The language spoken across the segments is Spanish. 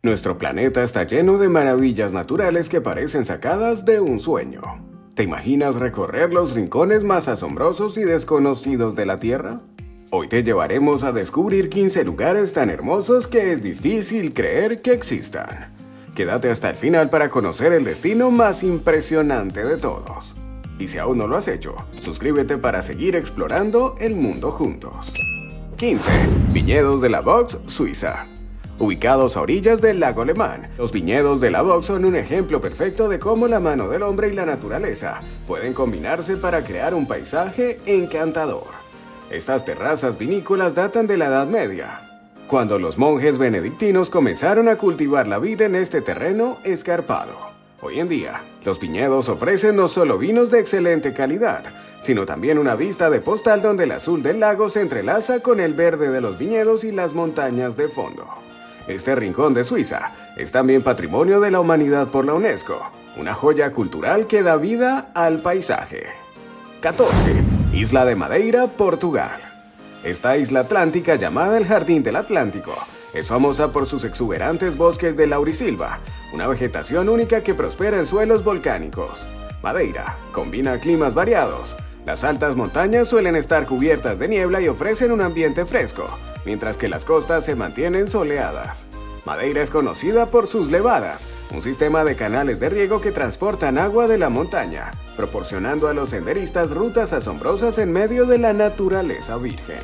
Nuestro planeta está lleno de maravillas naturales que parecen sacadas de un sueño. ¿Te imaginas recorrer los rincones más asombrosos y desconocidos de la Tierra? Hoy te llevaremos a descubrir 15 lugares tan hermosos que es difícil creer que existan. Quédate hasta el final para conocer el destino más impresionante de todos. Y si aún no lo has hecho, suscríbete para seguir explorando el mundo juntos. 15. Viñedos de la Vaux, Suiza. Ubicados a orillas del lago Alemán, los viñedos de la Vaux son un ejemplo perfecto de cómo la mano del hombre y la naturaleza pueden combinarse para crear un paisaje encantador. Estas terrazas vinícolas datan de la Edad Media, cuando los monjes benedictinos comenzaron a cultivar la vid en este terreno escarpado. Hoy en día, los viñedos ofrecen no solo vinos de excelente calidad, sino también una vista de postal donde el azul del lago se entrelaza con el verde de los viñedos y las montañas de fondo. Este rincón de Suiza es también Patrimonio de la Humanidad por la UNESCO, una joya cultural que da vida al paisaje. 14. Isla de Madeira, Portugal. Esta isla atlántica llamada el Jardín del Atlántico es famosa por sus exuberantes bosques de laurisilva, una vegetación única que prospera en suelos volcánicos. Madeira combina climas variados. Las altas montañas suelen estar cubiertas de niebla y ofrecen un ambiente fresco, mientras que las costas se mantienen soleadas. Madeira es conocida por sus levadas, un sistema de canales de riego que transportan agua de la montaña, proporcionando a los senderistas rutas asombrosas en medio de la naturaleza virgen.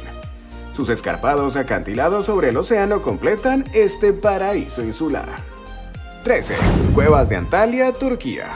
Sus escarpados acantilados sobre el océano completan este paraíso insular. 13. Cuevas de Antalya, Turquía.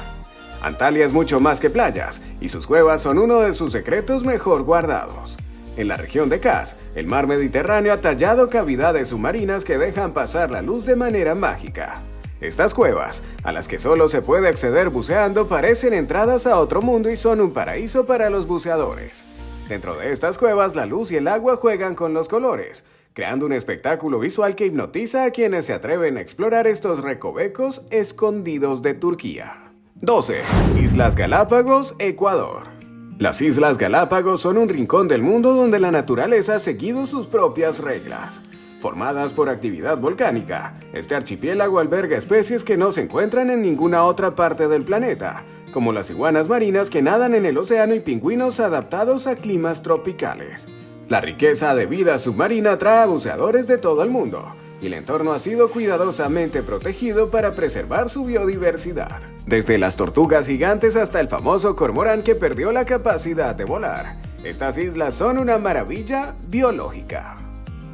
Antalya es mucho más que playas, y sus cuevas son uno de sus secretos mejor guardados. En la región de Kaz, el mar Mediterráneo ha tallado cavidades submarinas que dejan pasar la luz de manera mágica. Estas cuevas, a las que solo se puede acceder buceando, parecen entradas a otro mundo y son un paraíso para los buceadores. Dentro de estas cuevas, la luz y el agua juegan con los colores, creando un espectáculo visual que hipnotiza a quienes se atreven a explorar estos recovecos escondidos de Turquía. 12. Islas Galápagos, Ecuador. Las Islas Galápagos son un rincón del mundo donde la naturaleza ha seguido sus propias reglas. Formadas por actividad volcánica, este archipiélago alberga especies que no se encuentran en ninguna otra parte del planeta, como las iguanas marinas que nadan en el océano y pingüinos adaptados a climas tropicales. La riqueza de vida submarina atrae a buceadores de todo el mundo, y el entorno ha sido cuidadosamente protegido para preservar su biodiversidad. Desde las tortugas gigantes hasta el famoso cormorán que perdió la capacidad de volar, estas islas son una maravilla biológica.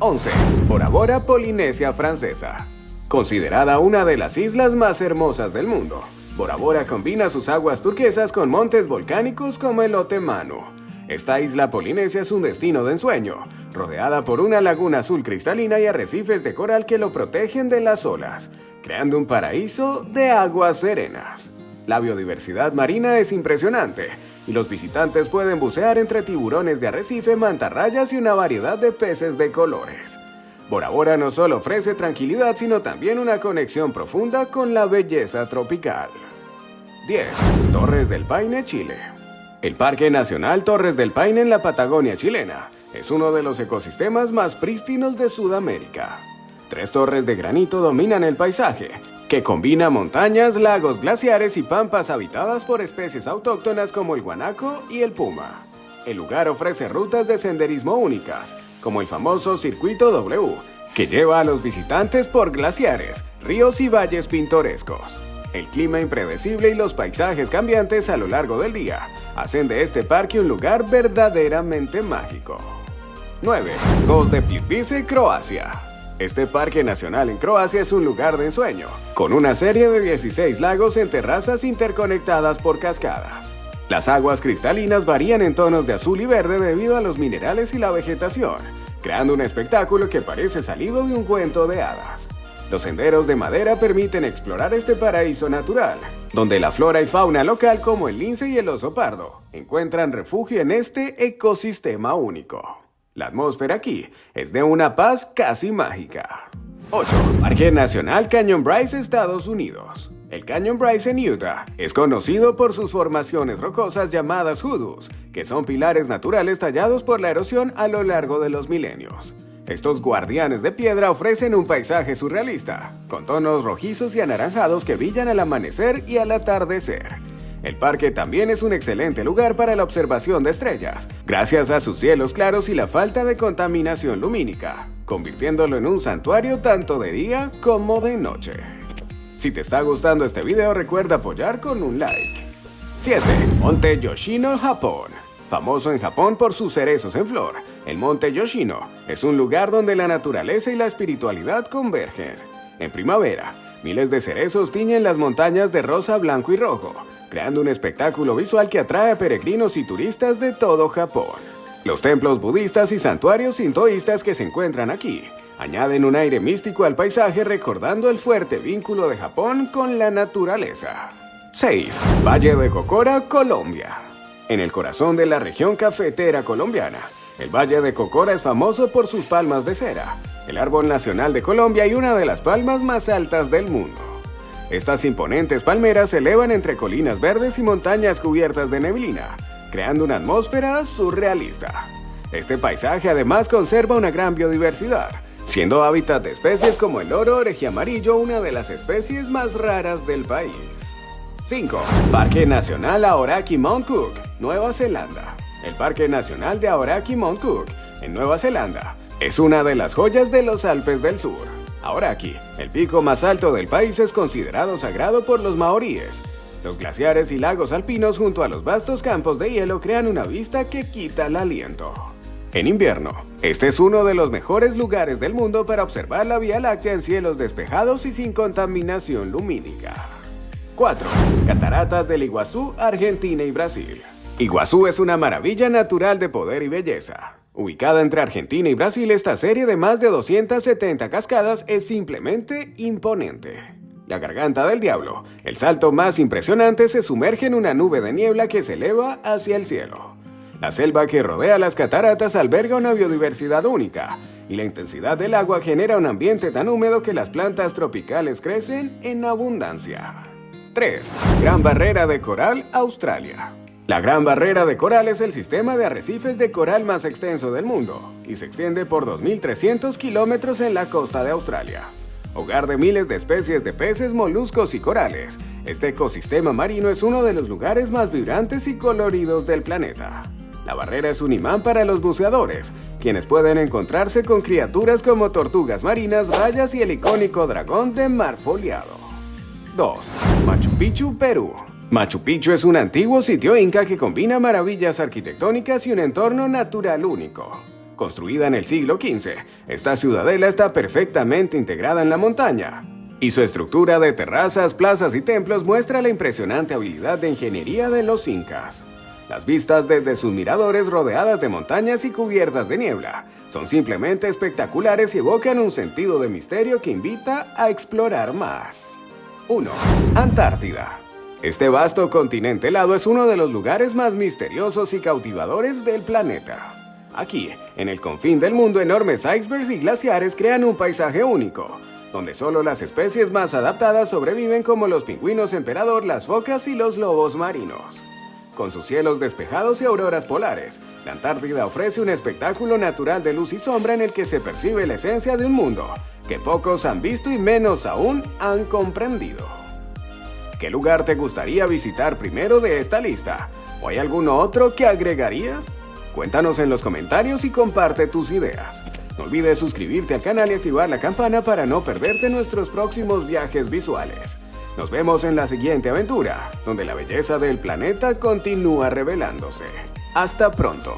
11. Bora Bora, Polinesia Francesa. Considerada una de las islas más hermosas del mundo, Bora Bora combina sus aguas turquesas con montes volcánicos como el Lote Manu. Esta isla polinesia es un destino de ensueño, rodeada por una laguna azul cristalina y arrecifes de coral que lo protegen de las olas, creando un paraíso de aguas serenas. La biodiversidad marina es impresionante, y los visitantes pueden bucear entre tiburones de arrecife, mantarrayas y una variedad de peces de colores. Bora Bora no solo ofrece tranquilidad, sino también una conexión profunda con la belleza tropical. 10. Torres del Paine, Chile. El Parque Nacional Torres del Paine en la Patagonia chilena es uno de los ecosistemas más prístinos de Sudamérica. 3 torres de granito dominan el paisaje, que combina montañas, lagos, glaciares y pampas habitadas por especies autóctonas como el guanaco y el puma. El lugar ofrece rutas de senderismo únicas, como el famoso Circuito W, que lleva a los visitantes por glaciares, ríos y valles pintorescos. El clima impredecible y los paisajes cambiantes a lo largo del día hacen de este parque un lugar verdaderamente mágico. 9. Gos de Plitvice, Croacia. Este parque nacional en Croacia es un lugar de ensueño, con una serie de 16 lagos en terrazas interconectadas por cascadas. Las aguas cristalinas varían en tonos de azul y verde debido a los minerales y la vegetación, creando un espectáculo que parece salido de un cuento de hadas. Los senderos de madera permiten explorar este paraíso natural, donde la flora y fauna local como el lince y el oso pardo encuentran refugio en este ecosistema único. La atmósfera aquí es de una paz casi mágica. 8. Parque Nacional Canyon Bryce, Estados Unidos. El Canyon Bryce en Utah es conocido por sus formaciones rocosas llamadas hoodoos, que son pilares naturales tallados por la erosión a lo largo de los milenios. Estos guardianes de piedra ofrecen un paisaje surrealista, con tonos rojizos y anaranjados que brillan al amanecer y al atardecer. El parque también es un excelente lugar para la observación de estrellas, gracias a sus cielos claros y la falta de contaminación lumínica, convirtiéndolo en un santuario tanto de día como de noche. Si te está gustando este video, recuerda apoyar con un like. 7. Monte Yoshino, Japón. Famoso en Japón por sus cerezos en flor, el Monte Yoshino es un lugar donde la naturaleza y la espiritualidad convergen. En primavera, miles de cerezos tiñen las montañas de rosa, blanco y rojo, creando un espectáculo visual que atrae a peregrinos y turistas de todo Japón. Los templos budistas y santuarios sintoístas que se encuentran aquí añaden un aire místico al paisaje, recordando el fuerte vínculo de Japón con la naturaleza. 6. Valle de Cocora, Colombia. En el corazón de la región cafetera colombiana, el Valle de Cocora es famoso por sus palmas de cera, el árbol nacional de Colombia y una de las palmas más altas del mundo. Estas imponentes palmeras se elevan entre colinas verdes y montañas cubiertas de neblina, creando una atmósfera surrealista. Este paisaje además conserva una gran biodiversidad, siendo hábitat de especies como el loro orejiamarillo, una de las especies más raras del país. 5. Parque Nacional Aoraki Mount Cook, Nueva Zelanda. El Parque Nacional de Aoraki Mount Cook, en Nueva Zelanda, es una de las joyas de los Alpes del Sur. Aoraki, el pico más alto del país, es considerado sagrado por los maoríes. Los glaciares y lagos alpinos junto a los vastos campos de hielo crean una vista que quita el aliento. En invierno, este es uno de los mejores lugares del mundo para observar la Vía Láctea en cielos despejados y sin contaminación lumínica. 4. Cataratas del Iguazú, Argentina y Brasil. Iguazú es una maravilla natural de poder y belleza. Ubicada entre Argentina y Brasil, esta serie de más de 270 cascadas es simplemente imponente. La Garganta del Diablo, el salto más impresionante, se sumerge en una nube de niebla que se eleva hacia el cielo. La selva que rodea las cataratas alberga una biodiversidad única, y la intensidad del agua genera un ambiente tan húmedo que las plantas tropicales crecen en abundancia. 3. Gran Barrera de Coral, Australia. La Gran Barrera de Coral es el sistema de arrecifes de coral más extenso del mundo y se extiende por 2.300 kilómetros en la costa de Australia. Hogar de miles de especies de peces, moluscos y corales, este ecosistema marino es uno de los lugares más vibrantes y coloridos del planeta. La barrera es un imán para los buceadores, quienes pueden encontrarse con criaturas como tortugas marinas, rayas y el icónico dragón de mar foliado. 2. Machu Picchu, Perú. Machu Picchu es un antiguo sitio inca que combina maravillas arquitectónicas y un entorno natural único. Construida en el siglo XV, esta ciudadela está perfectamente integrada en la montaña, y su estructura de terrazas, plazas y templos muestra la impresionante habilidad de ingeniería de los incas. Las vistas desde sus miradores, rodeadas de montañas y cubiertas de niebla, son simplemente espectaculares y evocan un sentido de misterio que invita a explorar más. 1. Antártida. Este vasto continente helado es uno de los lugares más misteriosos y cautivadores del planeta. Aquí, en el confín del mundo, enormes icebergs y glaciares crean un paisaje único, donde solo las especies más adaptadas sobreviven, como los pingüinos emperador, las focas y los lobos marinos. Con sus cielos despejados y auroras polares, la Antártida ofrece un espectáculo natural de luz y sombra en el que se percibe la esencia de un mundo que pocos han visto y menos aún han comprendido. ¿Qué lugar te gustaría visitar primero de esta lista? ¿O hay alguno otro que agregarías? Cuéntanos en los comentarios y comparte tus ideas. No olvides suscribirte al canal y activar la campana para no perderte nuestros próximos viajes visuales. Nos vemos en la siguiente aventura, donde la belleza del planeta continúa revelándose. ¡Hasta pronto!